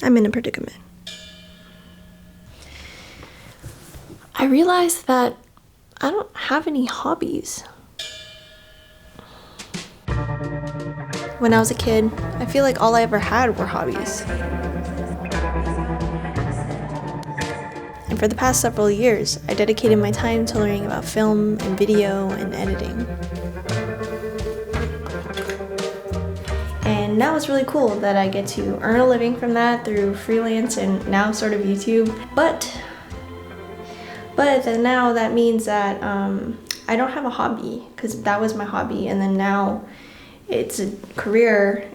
I'm in a predicament. I realized that I don't have any hobbies. When I was a kid, I feel like all I ever had were hobbies. And for the past several years, I dedicated my time to learning about film and video and editing. And now it's really cool that I get to earn a living from that through freelance and now sort of YouTube. But then now that means that I don't have a hobby, because that was my hobby, and then now it's a career,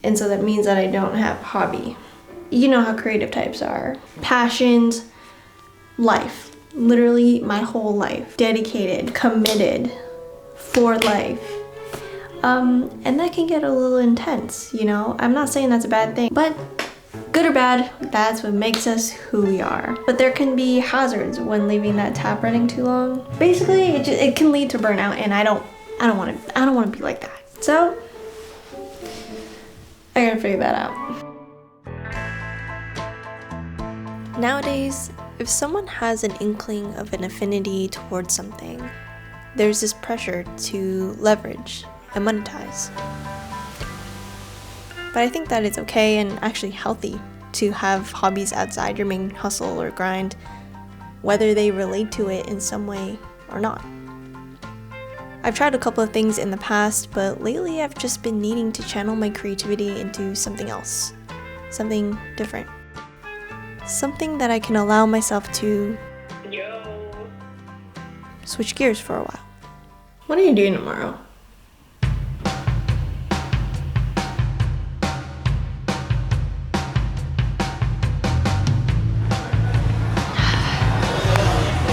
and so that means that I don't have a hobby. You know how creative types are. Passions, life, literally my whole life, dedicated, committed for life. And that can get a little intense, you know? I'm not saying that's a bad thing, but good or bad, that's what makes us who we are. But there can be hazards when leaving that tap running too long. Basically, it can lead to burnout, and I don't want to be like that. So I gotta figure that out. Nowadays, if someone has an inkling of an affinity towards something, there's this pressure to leverage and monetize. But I think that it's okay and actually healthy to have hobbies outside your main hustle or grind, whether they relate to it in some way or not. I've tried a couple of things in the past, but lately I've just been needing to channel my creativity into something else, something different. Something that I can allow myself to switch gears for a while. What are you doing tomorrow?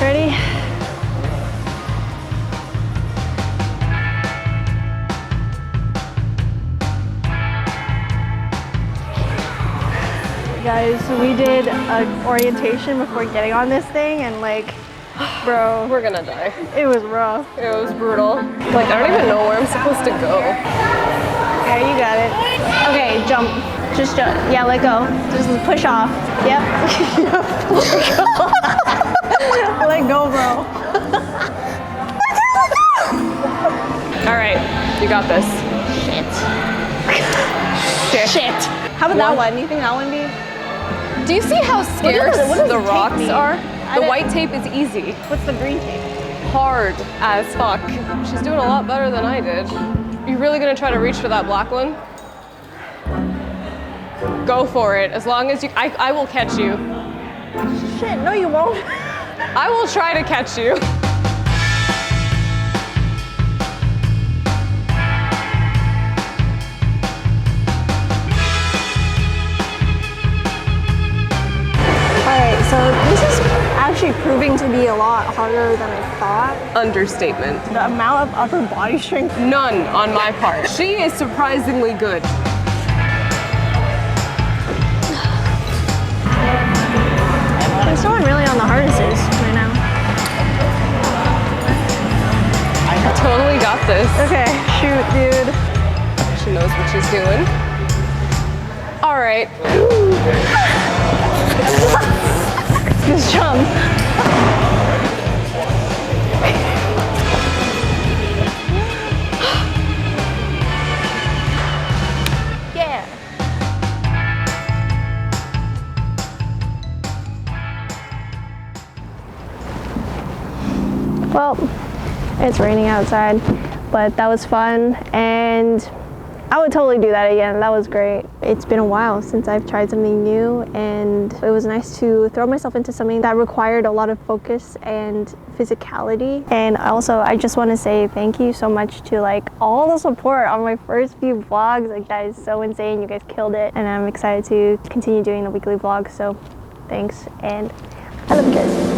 Ready? Guys, so we did an orientation before getting on this thing, and like, bro, we're gonna die. It was rough. It was brutal. Like, I don't even know where I'm supposed to go. Okay, you got it. Okay, jump. Just jump. Yeah, let go. Just push off. Yep. Let go, bro. All right, you got this. Shit. How about that one? Do you think that one be? Do you see how scarce the rocks are? The white tape is easy. What's the green tape? Hard as fuck. She's doing a lot better than I did. You really gonna try to reach for that black one? Go for it. As long as you, I will catch you. Shit, no you won't. I will try to catch you. So this is actually proving to be a lot harder than I thought. Understatement. The amount of upper body strength. None on my part. She is surprisingly good. I'm still really on the harnesses right now. I totally got this. Okay, shoot, dude. She knows what she's doing. All right. Just jump. Yeah. Well, it's raining outside, but that was fun, and I would totally do that again. That was great. It's been a while since I've tried something new, and it was nice to throw myself into something that required a lot of focus and physicality. And also, I just want to say thank you so much to like all the support on my first few vlogs. Like, that is so insane. You guys killed it, and I'm excited to continue doing the weekly vlogs. So thanks, and I love you guys.